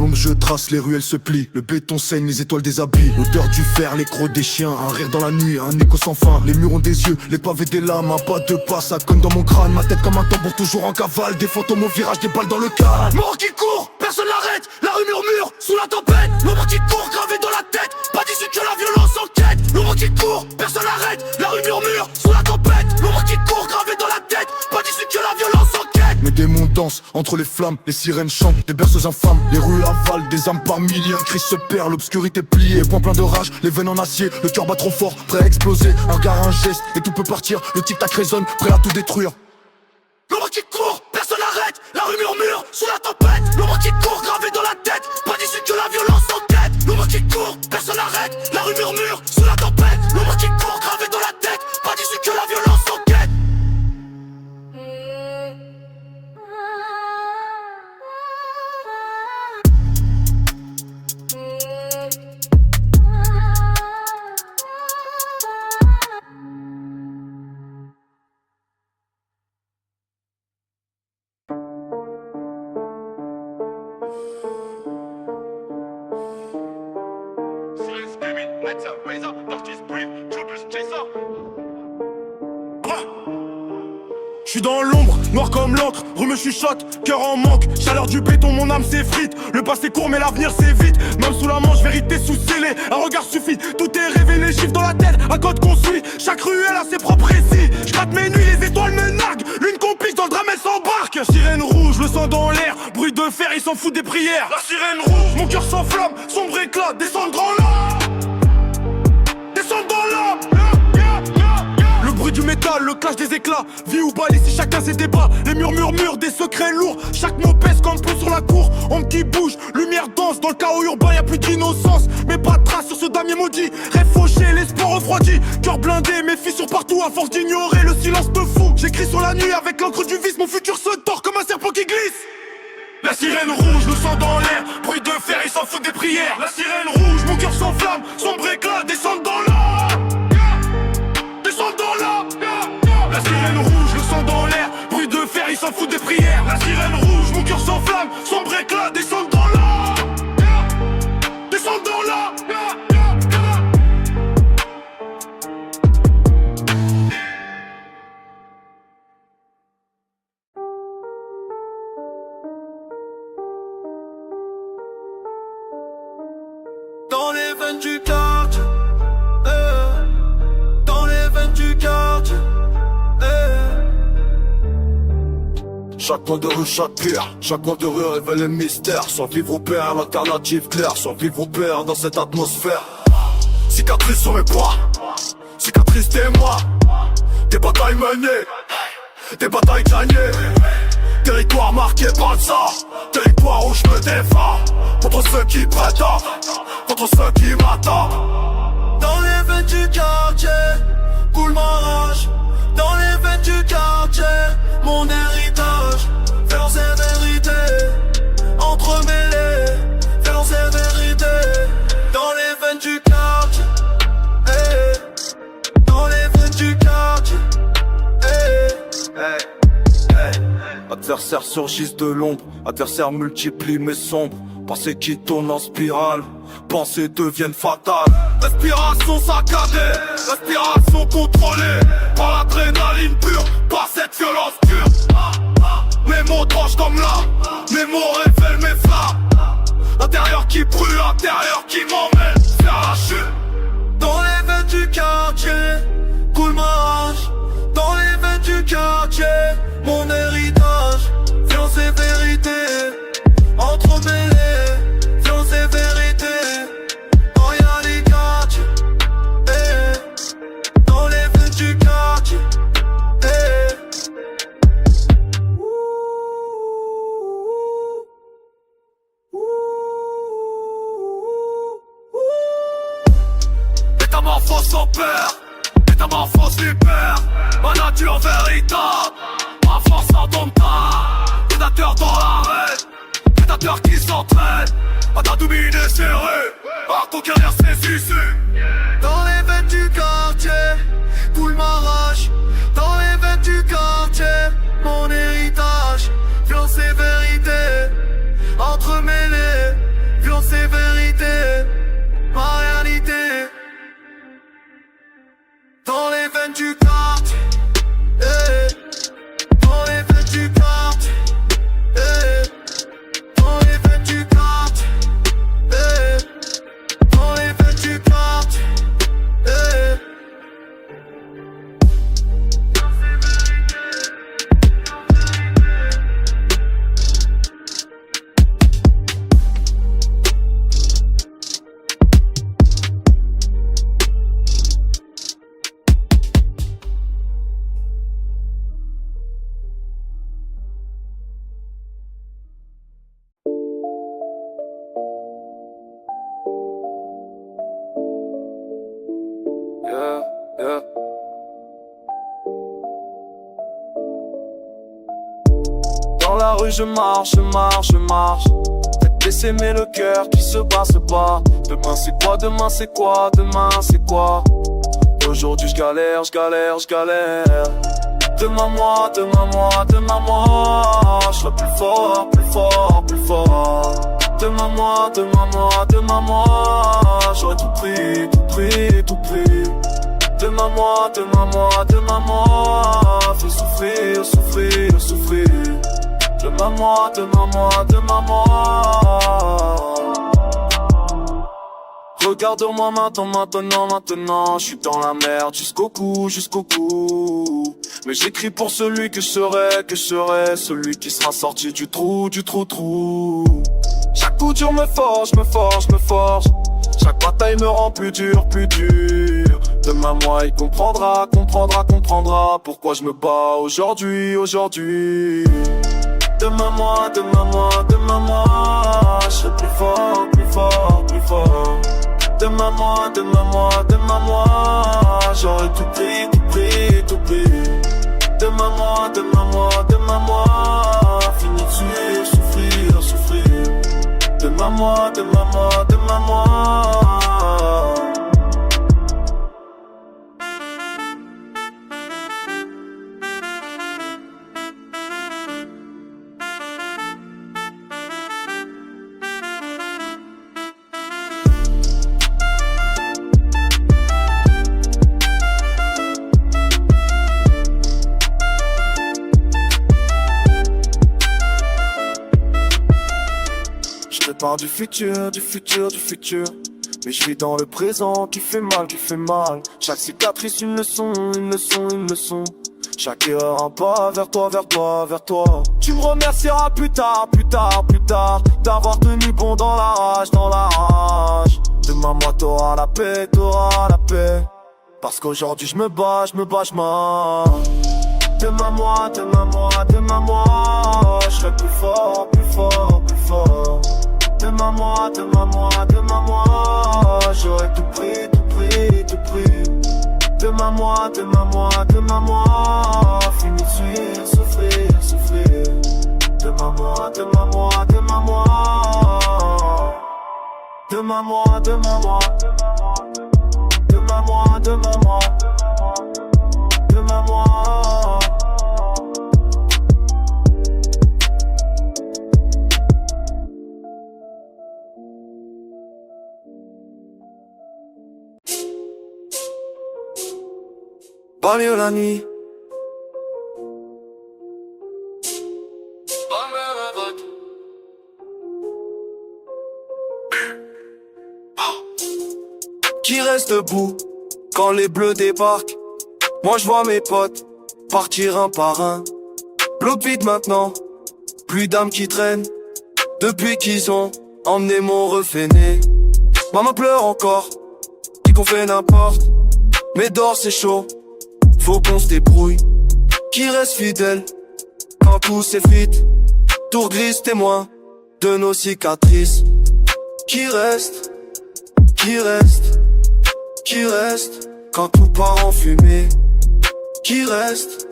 l'ombre je trace, les ruelles se plient. Le béton saigne, les étoiles déshabillent. L'odeur du fer, les crocs des chiens. Un rire dans la nuit, un écho sans fin. Les murs ont des yeux, les pavés des lames. Un pas de pas, ça cogne dans mon crâne. Ma tête comme un tambour toujours en cavale. Des fantômes au virage, des balles dans le calme. Mort qui court, personne l'arrête. La rue murmure, sous la tempête. L'ombre qui court, gravé dans la tête. Pas d'issue que la violence enquête. L'ombre qui court, personne l'arrête. La rue murmure, sous la tempête. L'ombre qui court, gravé dans la tête. Pas d'issue que la violence enquête. Mes démons dansent entre les flammes. Les sirènes chantent, des berceuses infâmes. Les rues avalent, des âmes par milliers. Un cri se perd, l'obscurité pliée. Point plein de rage, les veines en acier. Le cœur bat trop fort, prêt à exploser. Un regard, un geste, et tout peut partir. Le tic-tac résonne, prêt à tout détruire. L'ombre qui court, personne n'arrête. La rue murmure, sous la tempête. L'ombre qui court, gravé dans la tête. Pas d'issue que la violence enquête. L'ombre qui court, personne n'arrête. La rue murmure, sous la tempête. L'ombre qui court, gravé dans la tête. Pas d'issue que la violence enquête. J'suis dans l'ombre, noir comme l'encre, rue me chuchote, cœur en manque, chaleur du béton, mon âme s'effrite. Le passé court mais l'avenir c'est vite, même sous la manche, vérité sous scellée. Un regard suffit, tout est révélé, chiffre dans la tête, un code qu'on suit. Chaque ruelle a ses propres récits, j'gratte mes nuits, les étoiles me narguent. L'une qu'on pique dans le drame, elle s'embarque. Sirène rouge, le sang dans l'air, bruit de fer, ils s'en foutent des prières. La sirène rouge, mon cœur s'enflamme, sombre éclat, descendre dans l'âme. Descendre dans l'âme. Le bruit du métal, le clash des éclats. Vie ou balle, ici chacun ses débats. Les murmures, des secrets lourds. Chaque mot pèse comme plomb sur la cour. Ombre qui bouge, lumière danse. Dans le chaos urbain, y'a plus d'innocence. Mais pas de trace sur ce damier maudit. Rêve fauché, l'espoir refroidi. Cœur blindé, mes fissures partout. À force d'ignorer, le silence me fout. J'écris sur la nuit avec l'encre du vice. Mon futur se tord comme un serpent qui glisse. La sirène rouge, le sang dans l'air. Bruit de fer, ils s'en foutent des prières. La sirène rouge, mon cœur s'enflamme. Sombre éclat, descendre dans l'âme. Descendre dans l'âme. La sirène rouge, le sang dans l'air. Bruit de fer, ils s'en foutent des prières. La sirène rouge, mon cœur s'enflamme. Sombre éclat, descendre dans l'âme. Descendre dans l'âme. Dans les veines du quartier, dans les veines du quartier, Chaque coin de rue, chaque pierre, chaque coin de rue révèle un mystère. Sans vivre au père, l'alternative claire. Sans vivre au père dans cette atmosphère. Cicatrice sur mes poids, cicatrice témoin. Des batailles menées, des batailles gagnées. Territoire marqué par le sang, territoire où je me défends. Contre ceux qui prétendent, contre ceux qui m'attendent. dans les veines du quartier, coule ma rage. Dans les veines du quartier, mon héritage. Violence et vérité, entremêlés. Violence et vérité, dans les veines du quartier, dans les veines du quartier, Adversaires surgissent de l'ombre, adversaires multiplient mes sombres. Pensées qui tournent en spirale, pensées deviennent fatales. Respiration saccadée, respiration contrôlée. Par l'adrénaline pure, par cette violence pure. Mes mots tranchent comme là, mes mots révèlent mes flammes. L'intérieur qui brûle, l'intérieur qui m'emmène vers la chute. dans les veines du quartier, coule ma rage. Dans les veines du quartier, mon héritage. Violence et vérité, entremêlés. Violence et vérité, oh y'a les quartiers, dans les veines du quartier, Métamorphose sans peur, métamorphose libère. Ma nature véritable, ma force indomptable. Prédateur dans l'arène, prédateur qui s'entraîne à dominer ses rues, à conquérir ses issues. dans les veines du quartier, coule ma rage. Dans les veines du quartier, mon héritage. Violence et vérité, entremêlés. que je marche. Tête baissée mais le cœur qui se bat. Demain c'est quoi, demain c'est quoi, demain c'est quoi? Aujourd'hui je galère. Demain moi, je serai plus fort. Demain moi, j'aurais tout pris. Demain moi, fais souffrir. Demain moi. Regarde-moi maintenant, je suis dans la merde jusqu'au cou. Mais j'écris pour celui que je serai, celui qui sera sorti du trou. Chaque coup dur me forge. Chaque bataille me rend plus dur. Demain moi il comprendra pourquoi je me bats aujourd'hui. Demain moi, je serai plus fort. Demain moi, j'aurai tout pris. Demain moi, fini de souffrir. Demain moi. Je parle du futur. Mais je vis dans le présent qui fait mal. Chaque cicatrice une leçon. Chaque erreur un pas vers toi. Tu me remercieras plus tard d'avoir tenu bon dans la rage. Demain moi t'auras la paix. Parce qu'aujourd'hui je me bats. Demain moi, je serai plus fort. Demain moi, j'aurai tout pris. Demain moi, fini de souffrir. Demain moi. Pas mieux la nuit. Qui reste debout quand les bleus débarquent? Moi je vois mes potes partir un par un. Bloc vide maintenant, plus d'âmes qui traînent depuis qu'ils ont emmené mon refait né. Maman pleure encore, dit qu'on fait n'importe, mais dehors c'est chaud, faut qu'on se débrouille. Qui reste fidèle quand tout s'effrite? Tour grise témoin de nos cicatrices. Qui reste quand tout part en fumée? Qui reste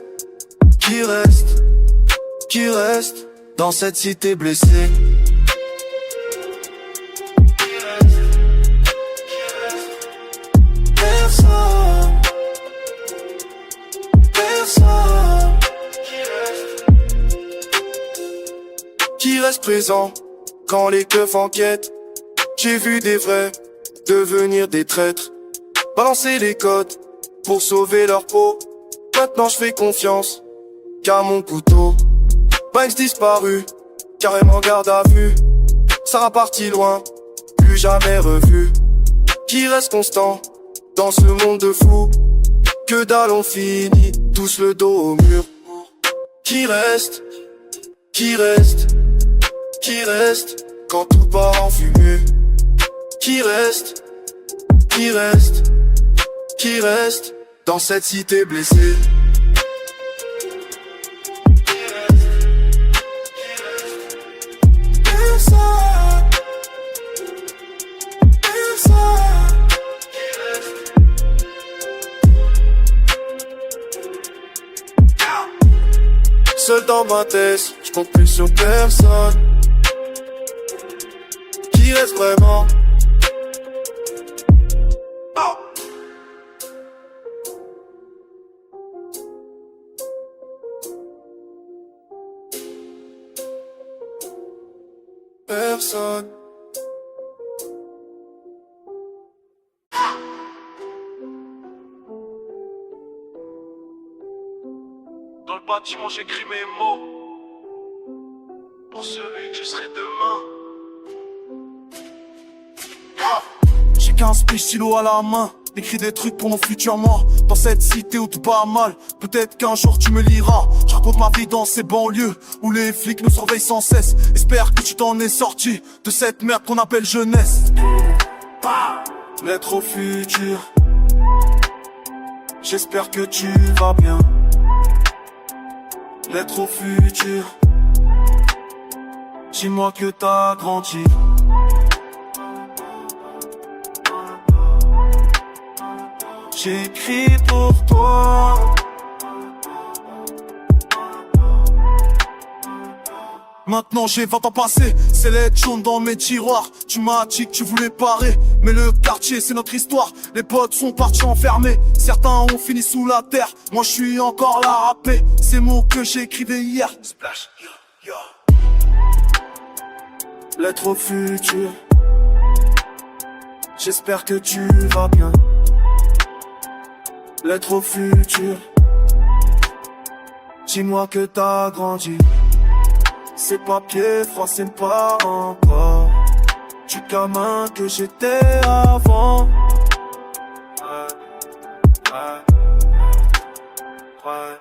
dans cette cité blessée? Qui reste présent quand les keufs enquêtent? J'ai vu des vrais devenir des traîtres, balancer les codes pour sauver leur peau. Maintenant je fais confiance qu'à mon couteau. Banks disparu, carrément garde à vue. Sarah parti loin, plus jamais revu. Qui reste constant dans ce monde de fous? Que dalle, on finit tous le dos au mur. Qui reste quand tout part en fumée? Qui reste dans cette cité blessée? Seul dans ma tête, Je compte plus sur personne. Qui reste vraiment? Personne. Dans le bâtiment j'écris mes mots pour celui que je serai demain. J'ai 15 stylos à la main, écris des trucs pour nos futurs morts. Dans cette cité où tout va mal, peut-être qu'un jour tu me liras. Je raconte ma vie dans ces banlieues où les flics nous surveillent sans cesse. Espère que tu t'en es sorti de cette merde qu'on appelle jeunesse. Lettre au futur, j'espère que tu vas bien. Lettre au futur, dis-moi que t'as grandi. J'écris pour toi. Maintenant j'ai 20 ans passés, c'est lettres jaunes dans mes tiroirs. Tu m'as dit que tu voulais parer, mais le quartier c'est notre histoire. Les potes sont partis enfermés, certains ont fini sous la terre. Moi je suis encore là à rapper, ces mots que j'écrivais hier. Splash, yo, yo. Lettre au futur, j'espère que tu vas bien. Lettre au futur, dis-moi que t'as grandi. Ces papiers froissés pas encore du gamin que j'étais avant. Ouais.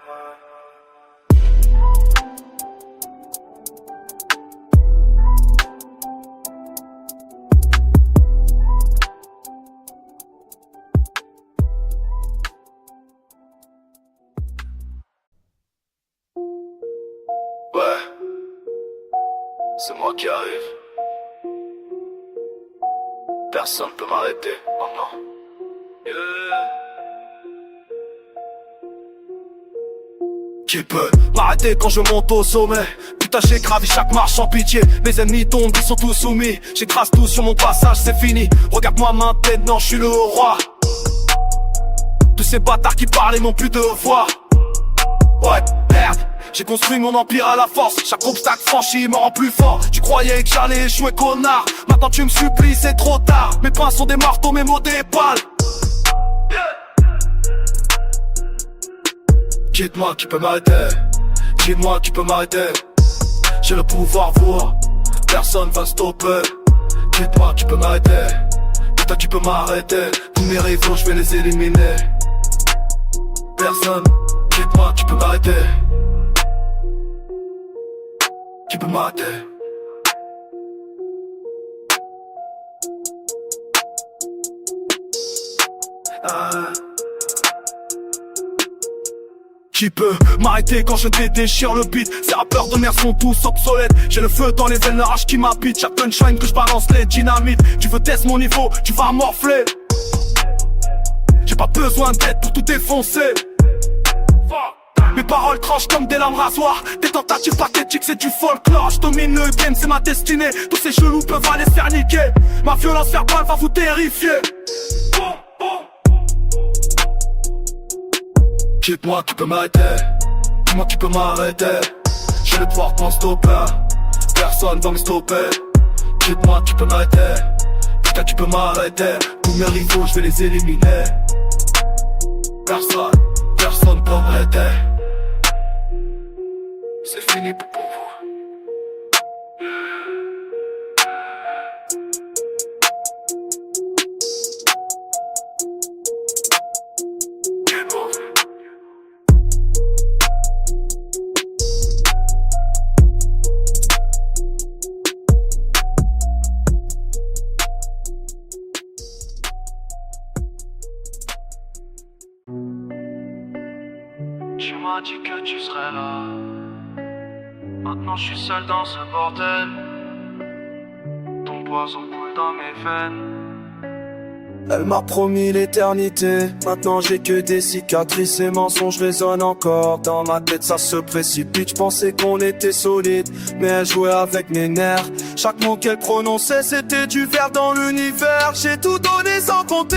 C'est moi qui arrive. Personne peut m'arrêter maintenant. Qui peut m'arrêter quand je monte au sommet? Putain j'ai gravi chaque marche sans pitié. Mes ennemis tombent, ils sont tous soumis. J'écrase tout sur mon passage, c'est fini. Regarde-moi maintenant, je suis le roi. Tous ces bâtards qui parlent et n'ont plus de voix. Ouais, merde. J'ai construit mon empire à la force. Chaque obstacle franchi me rend plus fort. Tu croyais que j'allais échouer, connard. Maintenant tu me supplies, c'est trop tard. Mes pains sont des marteaux, mes mots des balles. Dites-moi qui peut m'arrêter. Dites-moi qui peut m'arrêter. J'ai le pouvoir voir. Personne va stopper. Dites-moi qui peut m'arrêter. Putain qui peut m'arrêter. Tous mes rivaux je vais les éliminer. Personne. Dites-moi qui peut m'arrêter. Qui peut m'arrêter? Qui peut m'arrêter quand je déchire le beat? Ces rappeurs de merde sont tous obsolètes. J'ai le feu dans les veines, la rage qui m'habite. Chaque punchline que je balance les dynamites. Tu veux tester mon niveau, tu vas morfler. J'ai pas besoin d'aide pour tout défoncer. Mes paroles tranchent comme des lames rasoirs. Des tentatives pathétiques, c'est du folklore. Je domine le game, c'est ma destinée. Tous ces chelous peuvent aller se faire niquer. Ma violence verbale va vous terrifier. Dites-moi qui peut m'arrêter. Dis-moi qui peut m'arrêter. J'ai le pouvoir pour me stopper. Personne va me stopper. Dites-moi qui peut m'arrêter. Putain qui peut m'arrêter. Tous mes rivaux je vais les éliminer. Personne peut m'arrêter. C'est fini pour vous. Tu m'as dit que tu serais là. Maintenant je suis seul dans ce bordel. Ton poison coule dans mes veines. Elle m'a promis l'éternité. Maintenant j'ai que des cicatrices. Ces mensonges résonnent encore dans ma tête, ça se précipite. J'pensais qu'on était solide, mais elle jouait avec mes nerfs. Chaque mot qu'elle prononçait c'était du verre dans l'univers. J'ai tout donné sans compter.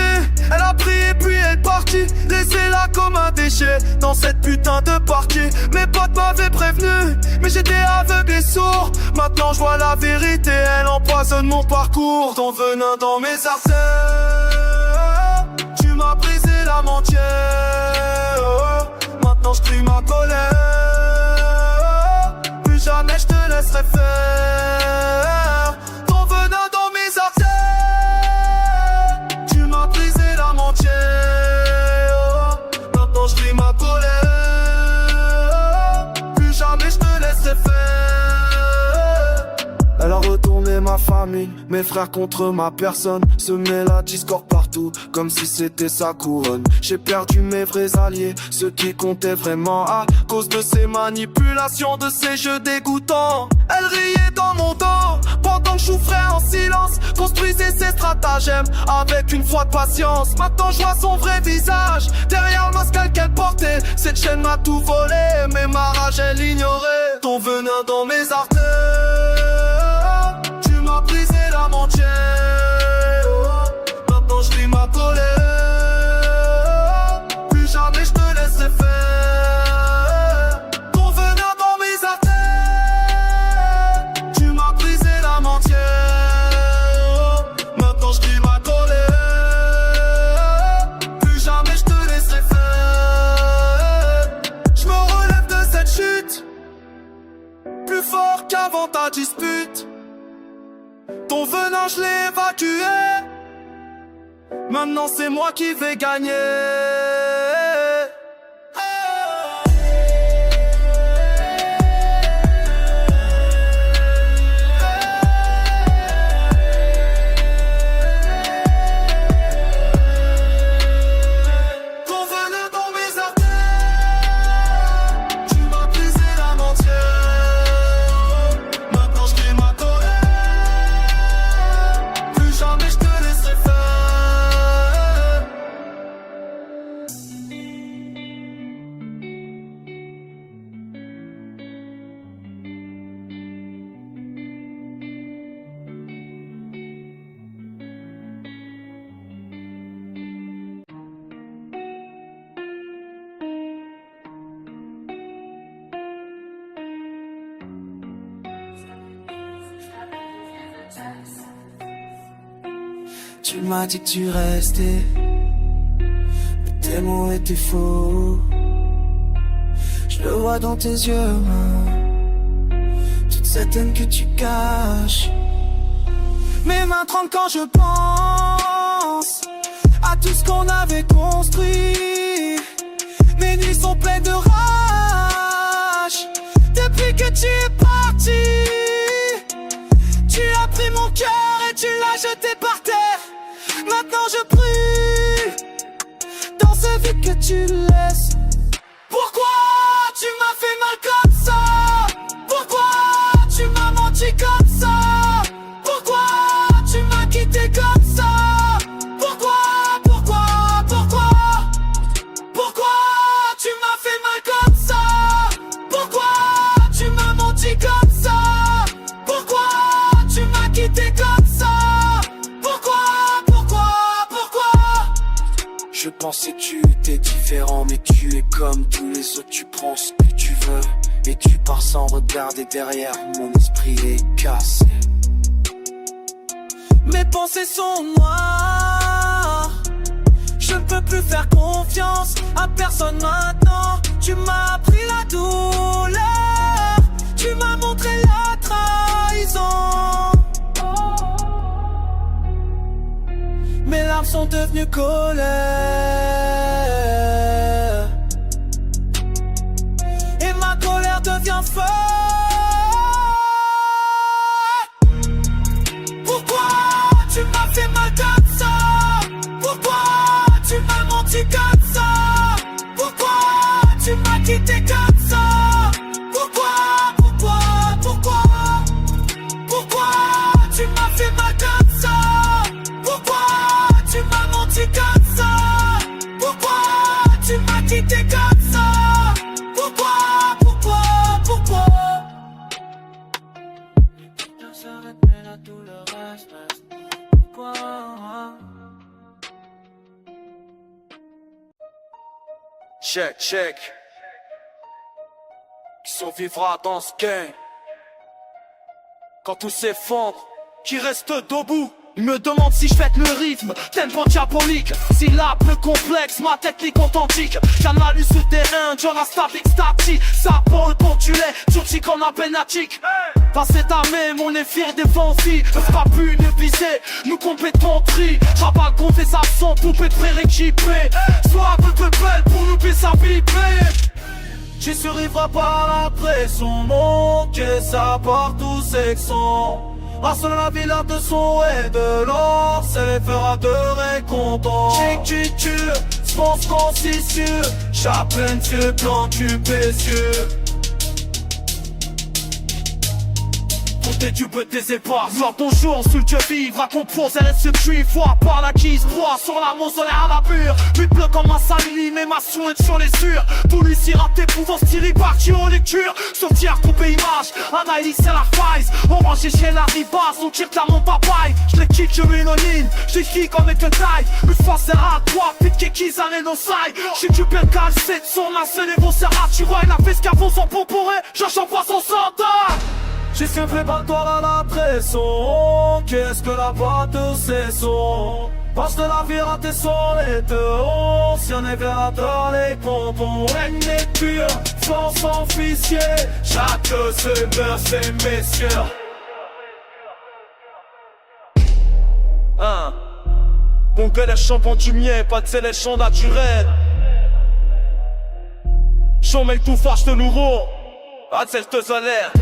Elle a pris et puis elle est partie, laissée là comme un déchet dans cette putain de partie. Mes potes m'avaient prévenu, mais j'étais aveugle et sourd. Maintenant je vois la vérité, elle empoisonne mon parcours. Ton venin dans mes artères, tu m'as brisé l'âme entière. Maintenant je crie ma colère. Plus jamais je te laisserai faire. Ton venin dans mes artères, tu m'as brisé l'âme entière. Maintenant je crie ma colère. Plus jamais je te laisserai faire. Elle a retourné ma famille, mes frères contre ma personne. Semé la discorde partout, comme si c'était sa couronne. J'ai perdu mes vrais alliés, ceux qui comptaient vraiment à cause de ces manipulations, de ces jeux dégoûtants. Elle riait dans mon dos, pendant que je souffrais en silence. Construisait ses stratagèmes, avec une foi de patience. Maintenant je vois son vrai visage, derrière le masque qu'elle portait. Cette chaîne m'a tout volé, mais ma rage elle ignorait. Ton venin dans mes artères, tu m'as brisé l'âme entière. Maintenant je vis ma colère. Plus jamais je te laisserai faire. Ton venin dans mes artères, tu m'as brisé l'âme entière. Maintenant je vis ma colère. Plus jamais je te laisserai faire. Je me relève de cette chute, plus fort qu'avant ta dispute. Ton venin je l'ai évacué. Maintenant c'est moi qui vais gagner. Ton venin dans mes artères, tu m'as brisé l'âme entière. Maintenant je crie ma colère. Plus jamais je te laisserai faire. Tu m'as dit que tu restais, mais tes mots étaient faux. Je le vois dans tes yeux, toute cette haine que tu caches. Mes mains tremblent quand je pense à tout ce qu'on avait construit. Mes nuits sont pleines de rage. Depuis que tu es parti, tu as pris mon cœur et tu l'as jeté par terre. Maintenant je prie dans ce vide que tu laisses. Pourquoi tu m'as fait mal comme ça? Pourquoi tu m'as menti comme ça? Pourquoi tu m'as quitté comme ça? Pourquoi tu m'as fait mal comme ça? Pourquoi tu m'as menti comme ça? Pourquoi tu m'as quitté comme ça? Je pensais que tu étais différent, mais tu es comme tous les autres. Tu prends ce que tu veux et tu pars sans regarder derrière. Mon esprit est cassé. Mes pensées sont noires. Je ne peux plus faire confiance à personne maintenant. Tu m'as appris la douleur. Tu m'as montré la trahison. Mes larmes sont devenues colère. Et ma colère devient feu. Pourquoi tu m'as fait mal comme ça? Pourquoi tu m'as menti comme ça? Pourquoi tu m'as quitté comme ça? Pourquoi tu m'as fait mal comme ça? Pourquoi tu m'as menti t'es comme ça? Pourquoi? Tout s'arrête mais là tout le reste. Pourquoi? Check. Qui survivra dans ce game? Quand tout s'effondre, qui reste debout? Il me demande si je fête le rythme, tempo diabolique. Syllabe le complexe, ma technique authentique. J'analyse le terrain, Jonas statique. Ça parle pour tu l'es, surtout qu'on a pénatique. Passer ta même, on est fiers des fancy. Pas pu ne viser, nous complétons tri. Rabat contre les absents, poupée de préréquipée. Sois un peu belle pour nous baisser sa bible. J'y survivrai par la pression, mon que ça part tous sections. Race la villa de son et de l'or, c'est les fera de récompense. Tu pense qu'on s'y sûr, Chaplain tu plan tu précieux. Tu peux tes épargnes. Voir ton jour, sous Dieu vivre, à compose, elle se tue, fois par la quise, proie sur la mausolée à la pure. But bleu comme un samedi, mais ma sointe sur les sûrs. Tout lui s'y raté, pouvant se tirer parti aux lectures. Sortir, couper image, analyser la faille. Orange chez la ribasse, on tire la mon papaye. Je les quitte, je m'éloigne, je les comme avec le taille. Une fois c'est à toi, pis de qu'ils allaient nos sailles. J'suis du bel cal, c'est de son assez les beaux serrats. Tu vois, il a fait ce qu'avant son pomporé, j'en pas son centre. J'ai su prépare-toi à la pression. Qu'est-ce que la boîte de saison? Passe de la vie à tes sons et de haut. Si on est vers dans les pompons. Règne est pur, force officier. Chaque se meurt, c'est messieurs. Bon que les chambres du mien, pas de sélection naturelle. Chômé tout fâche de nouveau. Ah, c'est te solaire.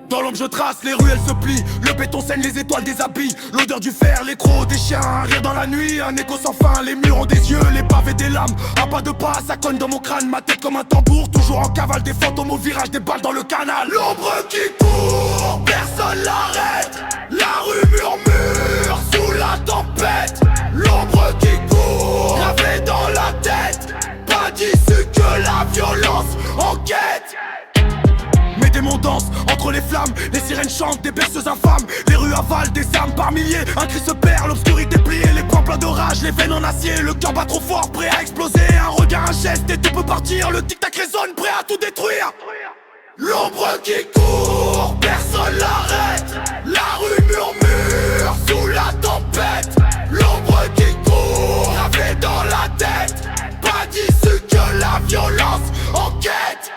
Dans l'ombre je trace, les ruelles se plient. Le béton saigne, les étoiles déshabillent. L'odeur du fer, les crocs des chiens. Un rire dans la nuit, un écho sans fin. Les murs ont des yeux, les pavés des lames. Un pas de pas, ça cogne dans mon crâne. Ma tête comme un tambour, toujours en cavale. Des fantômes au virage, des balles dans le canal. L'ombre qui court, personne l'arrête. La rue murmure sous la tempête. L'ombre qui court, gravé dans la tête. Pas d'issue que la violence enquête. Mes démons dansent entre les flammes, les sirènes chantent, des berceuses infâmes. Les rues avalent des âmes par milliers, un cri se perd, l'obscurité pliée. Les poings pleins de rage, les veines en acier. Le cœur bat trop fort, prêt à exploser. Un regard, un geste et tout peut partir. Le tic-tac résonne, prêt à tout détruire. L'ombre qui court, personne l'arrête. La rue murmure sous la tempête. L'ombre qui court, gravé dans la tête. Pas d'issue que la violence enquête.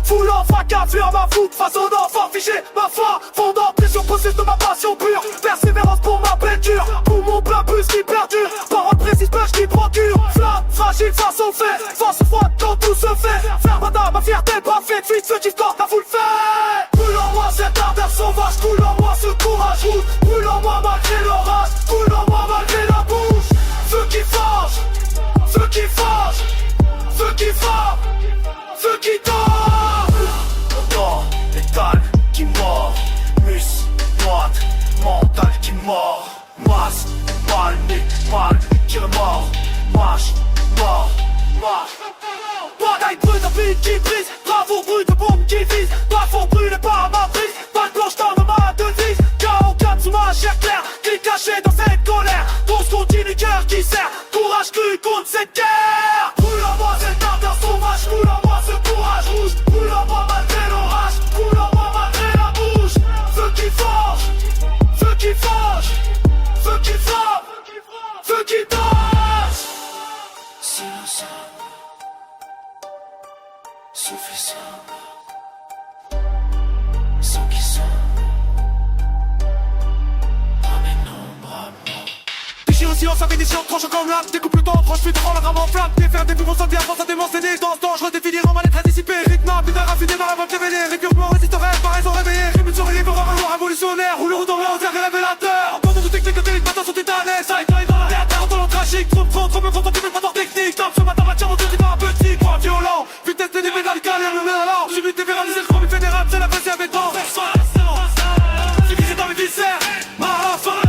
Foulant, fracture, ma fougue, façon d'enfant fiché. Ma foi, fondant, pression possède de ma passion pure. Persévérance pour ma blessure, pour mon plein bus qui perdure. Parole précise, pêche qui procure. Flamme, fragile face au fait. Force froide quand tout se fait. Faire madame, ma fierté pas faite. Fuite, ce qui tente, la foule fait. Brûle en moi cette ardeur sauvage. Coule en moi ce courage rouge. Brûle en moi malgré l'orage. Coule en moi malgré la bouche. Feu qui forge, feu qui forge, feu qui forme, feu qui tord. Létal qui mord, mus, droite, mental qui mord, masse, mal, qui remord. vide qui brise, bravo brut de bombe qui vise. Plafond brûlé par ma prise, pas de blanche dans ma devise. KO4 sous ma chair claire, clic caché dans cette colère. Tous continue, cœur qui sert, courage cru contre cette guerre. Brûle en moi cette ardeur sauvage, brûle en moi ce courage rouge. Brûle en moi malgré l'orage, brûle en moi malgré la bouche. Feu qui forge, feu qui forge, feu qui frappe, feu qui tâche. Silence suffisant. Sans qui sont Déchire le silence avec des chiens tranchant comme l'âme. Découpe le temps, tranche, puis te rend la rame en flamme. Défaire des mouvements sans bien, pense à démoncer des danses dangereux, définir en mal-être à dissiper. Rythme, plus d'un raffiné dans la voie révélée. Répurement résiste au rêve, paraissant réveillé. Rime sur les livres, un révolutionnaire. Roule le retour vers un révélateur. Pendant toute technique, les matins sont éternels. Ça éclaire dans la terre, dans le tragique. Trop me contenter, mais pas dans technique. Top, ce matin, maintien, mon dieu, pas un petit. Point violent, vitesse des niveaux d'alcal, le mélange. J'ai vu dévéraliser le premier fédéral, c'est la baisse à béton. Divisé dans mes viscères, ma face.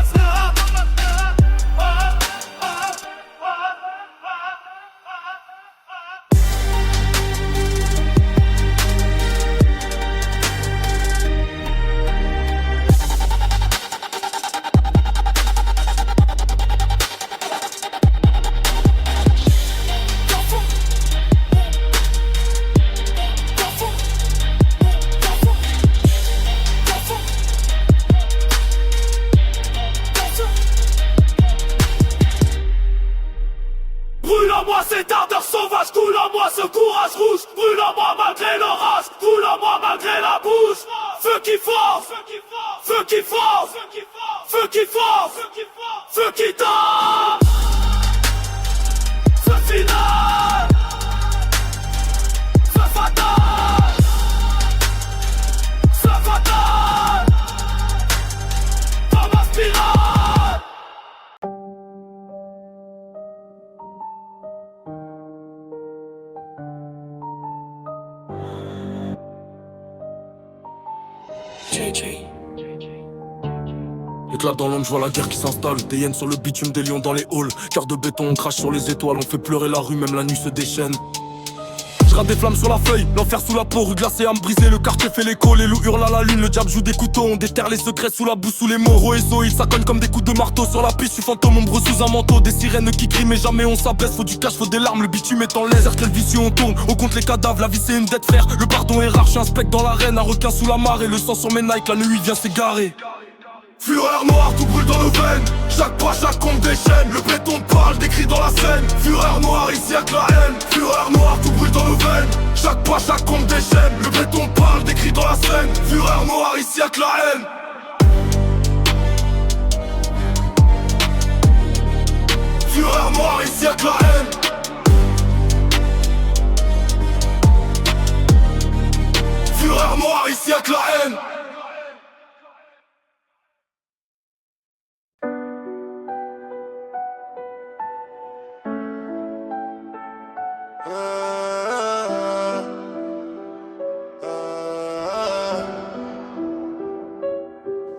Brûle en moi cette ardeur sauvage, coule en moi ce courage rouge. Brûle en moi malgré l'orage, brûle en moi malgré la bouche. Feu qui force, feu qui force, feu qui force, feu qui tâche. Feu final, feu fatal, feu fatal. Dans ma spirale. Éclate dans l'ombre, je vois la guerre qui s'installe. Des hyènes sur le bitume, des lions dans les halls. Cœur de béton, on crache sur les étoiles. On fait pleurer la rue, même la nuit se déchaîne. Je rate des flammes sur la feuille, l'enfer sous la peau, rue glacée à me briser. Le quartier fait l'écho, les loups hurlent à la lune. Le diable joue des couteaux, on déterre les secrets sous la boue, sous les mots. Ro et Zoïl, ça cogne comme des coups de marteau. Sur la piste, je suis fantôme, ombreux sous un manteau. Des sirènes qui crient, mais jamais on s'abaisse. Faut du cash, faut des larmes, le bitume est en laser. Quel vicieux on tourne, on compte les cadavres. La vie c'est une dette, frère. Le pardon est rare, je suis un spectre dans l'arène. Un requin sous la marée, le sang sur mes Nike, la nuit vient s'égarer. Fureur noire, tout brûle dans nos veines. Chaque pas, chaque compte déchaîne. Le béton parle, des cris dans la scène. Fureur noire, ici y'a que la haine. Fureur noire, tout brûle dans nos veines. Chaque pas, chaque compte déchaîne. Le béton parle, des cris dans la scène. Fureur noire, ici y'a que la haine. Fureur noire, ici y'a que la haine. Fureur noire, ici y'a que la haine.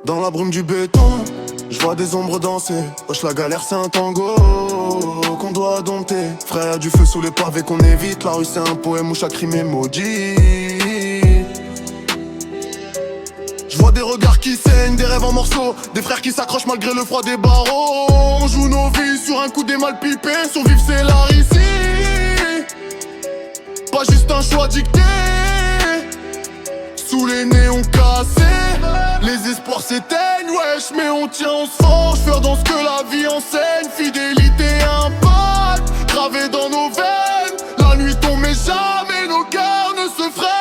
Dans la brume du béton, je vois des ombres danser. Wesh, la galère c'est un tango qu'on doit dompter. Frère, y'a du feu sous les pavés qu'on évite. La rue c'est un poème où chaque rime est maudit. Je vois des regards qui saignent, des rêves en morceaux. Des frères qui s'accrochent malgré le froid des barreaux. On joue nos vies sur un coup des mal pipés. Survivre c'est l'art ici, pas juste un choix dicté. Sous les néons cassés, les espoirs s'éteignent, wesh, mais on tient, on se forge. Faire dans ce que la vie enseigne, fidélité, impact, gravé dans nos veines. La nuit tombe mais jamais nos cœurs ne se freinent.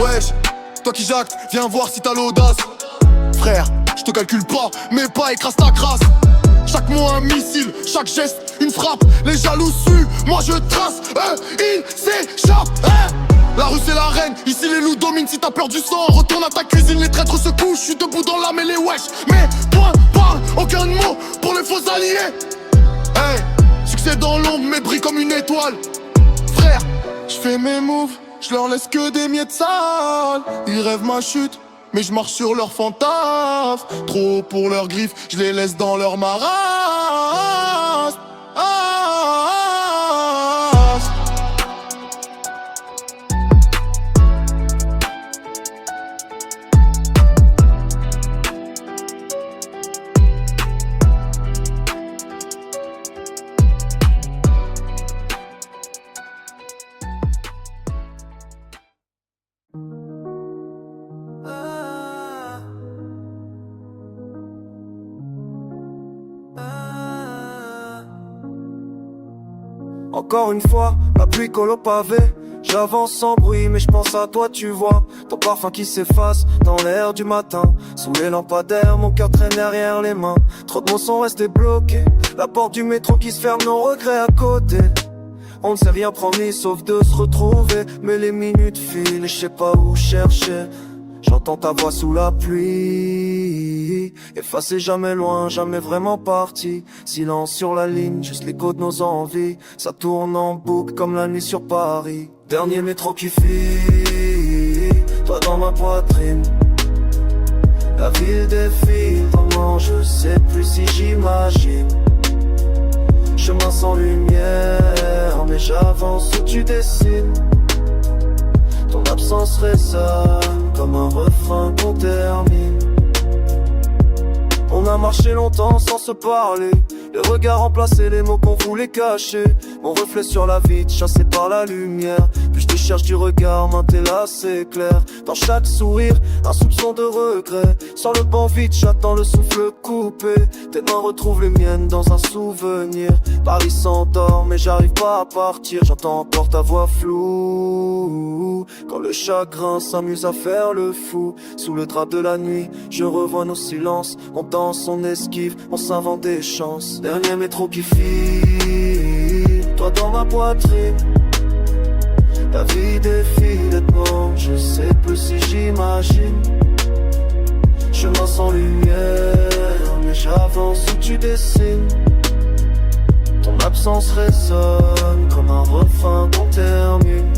Wesh, toi qui jactes, viens voir si t'as l'audace. Frère, je te calcule pas, mais pas écrase ta crasse. Chaque mot un missile, chaque geste une frappe. Les jaloux suent, moi je trace, ils s'échappent. La rue c'est l'arène, ici les loups dominent. Si t'as peur du sang, retourne à ta cuisine. Les traîtres se couchent, je suis debout dans la mêlée, wesh. Mais point, parle, aucun mot pour les faux alliés. Hey, succès dans l'ombre, mais brille comme une étoile. Frère, je fais mes moves, je leur laisse que des miettes sales. Ils rêvent ma chute, mais je marche sur leurs fantasmes. Trop pour leurs griffes, je les laisse dans leur marasme. Encore une fois, la pluie colle au pavé. J'avance sans bruit mais je pense à toi tu vois. Ton parfum qui s'efface dans l'air du matin. Sous les lampadaires mon cœur traîne derrière les mains. Trop de mots sont restés bloqués. La porte du métro qui se ferme, nos regrets à côté. On ne s'est rien promis sauf de se retrouver. Mais les minutes filent et je sais pas où chercher. J'entends ta voix sous la pluie. Effacé, jamais loin, jamais vraiment parti. Silence sur la ligne, juste l'écho de nos envies. Ça tourne en boucle comme la nuit sur Paris. Dernier métro qui file, toi dans ma poitrine. La ville défile, vraiment je sais plus si j'imagine. Chemin sans lumière, mais j'avance où tu dessines. Ton absence résonne comme un refrain qu'on termine. On a marché longtemps sans se parler. Les regards remplacés, les mots qu'on voulait cacher. Mon reflet sur la vitre, chassé par la lumière. Puis je te cherche du regard, main t'es là, c'est clair. Dans chaque sourire, un soupçon de regret. Sur le banc vide, j'attends le souffle coupé. Tes mains retrouvent les miennes dans un souvenir. Paris s'endort, mais j'arrive pas à partir. J'entends encore ta voix floue. Quand le chagrin s'amuse à faire le fou. Sous le drap de la nuit, je revois nos silences. On danse, on esquive, on s'invente des chances. Dernier métro qui file, toi dans ma poitrine. La vie défile nettement, je sais plus si j'imagine. Chemin sans lumière, mais j'avance où tu dessines. Ton absence résonne comme un refrain qu'on termine.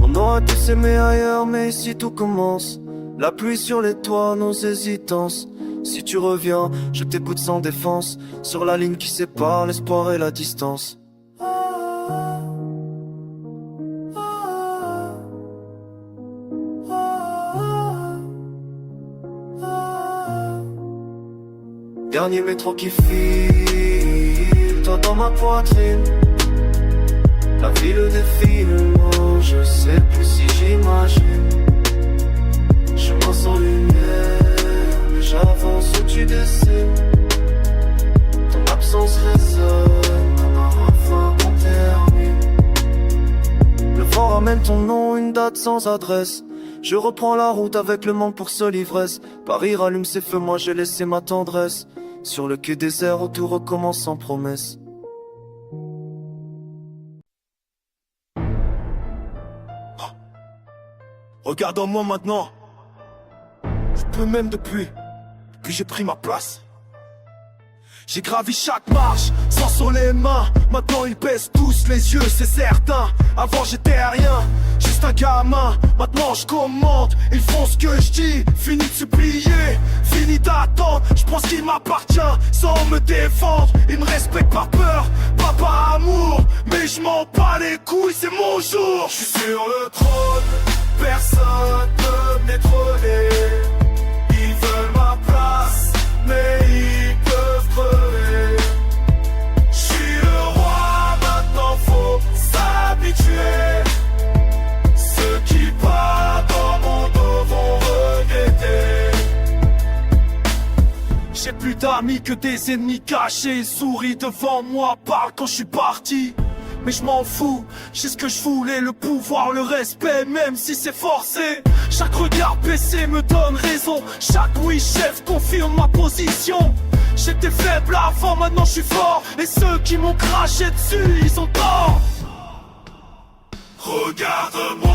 On aurait pu s'aimer ailleurs, mais ici tout commence. La pluie sur les toits, nos hésitances. Si tu reviens, je t'écoute sans défense. Sur la ligne qui sépare l'espoir et la distance. Dernier métro qui file, toi dans ma poitrine. La ville défile, oh, je sais plus si j'imagine. Chemin sans lumière, mais j'avance où tu dessines. Ton absence résonne comme un refrain qu'on termine. Le vent ramène ton nom, une date sans adresse. Je reprends la route avec le manque pour seule ivresse. Paris rallume ses feux, moi j'ai laissé ma tendresse. Sur le quai désert où tout recommence sans promesse. Regarde en moi maintenant. Je peux même depuis que j'ai pris ma place. J'ai gravi chaque marche, sans sur les mains. Maintenant ils baissent tous les yeux, c'est certain. Avant j'étais rien, juste un gamin. Maintenant je commande, ils font ce que je dis. Fini de supplier, fini d'attendre. Je pense qu'il m'appartient sans me défendre. Ils me respectent par peur, pas par amour. Mais je m'en bats les couilles, c'est mon jour. Je suis sur le trône, personne peut me détrôner. Ils veulent ma place, mais ils peuvent crever. Je suis le roi, maintenant faut s'habituer. Ceux qui partent dans mon dos vont regretter. J'ai plus d'amis que des ennemis cachés. Ils sourient devant moi, parlent quand je suis parti. Mais je m'en fous, j'ai ce que je voulais, le pouvoir, le respect, même si c'est forcé. Chaque regard baissé me donne raison. Chaque oui chef confirme ma position. J'étais faible avant, maintenant je suis fort. Et ceux qui m'ont craché dessus, ils ont tort. Regarde-moi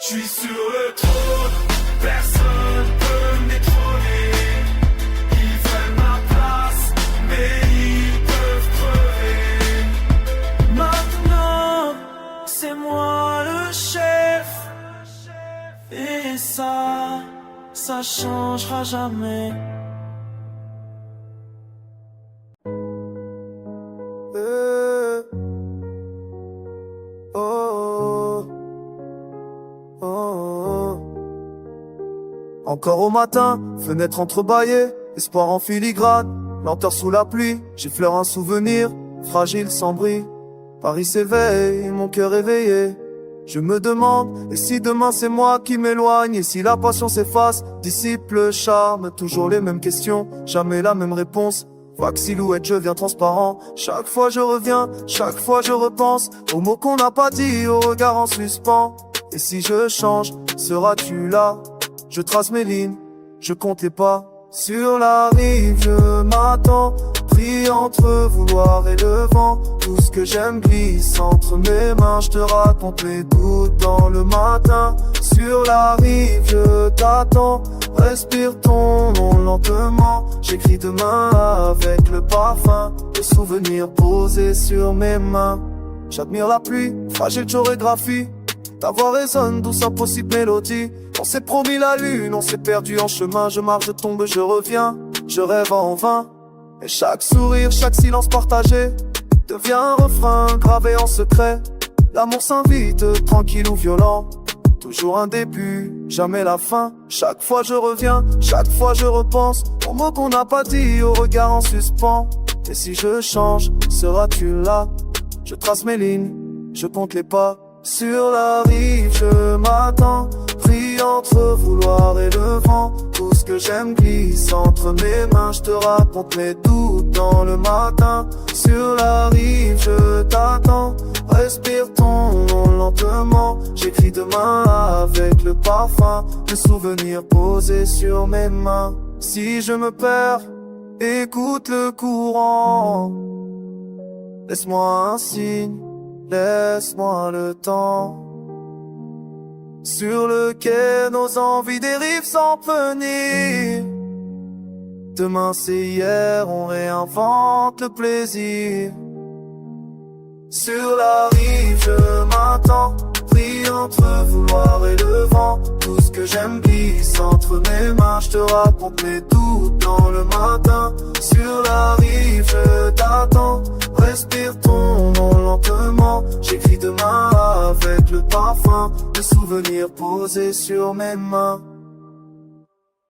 Je suis sur le trône, personne peut me détrôner. Ils veulent ma place, mais ils peuvent crever. Maintenant, c'est moi le chef. Et ça changera jamais. Encore au matin, fenêtre entrebâillée, espoir en filigrane, lenteur sous la pluie, j'effleure un souvenir, fragile sans bris. Paris s'éveille, mon cœur éveillé. Je me demande, et si demain c'est moi qui m'éloigne, et si la passion s'efface, dissipe le charme, toujours les mêmes questions, jamais la même réponse. Vague silhouette, je viens transparent. Chaque fois je reviens, chaque fois je repense aux mots qu'on n'a pas dit, au regard en suspens. Et si je change, seras-tu là? Je trace mes lignes, je compte les pas. Sur la rive, je m'attends, pris entre vouloir et le vent. Tout ce que j'aime glisse entre mes mains. Je te raconte mes doutes dans le matin. Sur la rive, je t'attends, respire ton nom lentement. J'écris demain avec le parfum, les souvenirs posés sur mes mains. J'admire la pluie, fragile chorégraphie. Ta voix résonne, douce impossible mélodie. On s'est promis la lune, on s'est perdu en chemin. Je marche, je tombe, je reviens, je rêve en vain. Et chaque sourire, chaque silence partagé devient un refrain gravé en secret. L'amour s'invite, tranquille ou violent. Toujours un début, jamais la fin. Chaque fois je reviens, chaque fois je repense aux mots qu'on n'a pas dit, au regard en suspens. Et si je change, seras-tu là? Je trace mes lignes, je compte les pas. Sur la rive, je m'attends, pris entre vouloir et le vent. Tout ce que j'aime glisse entre mes mains. Je te raconte mes doutes dans le matin. Sur la rive, je t'attends, respire ton nom lentement. J'écris demain avec le parfum, les souvenirs posés sur mes mains. Si je me perds, écoute le courant. Laisse-moi un signe, laisse-moi le temps. Sur le quai, nos envies dérivent sans venir. Demain c'est hier, on réinvente le plaisir. Sur la rive, je m'attends, pris entre vouloir et le vent. Tout ce que j'aime glisse entre mes mains. Je te raconte mes doutes dans le matin. Sur la rive, je t'attends, respire ton nom lentement. J'écris demain avec le parfum, les souvenirs posés sur mes mains.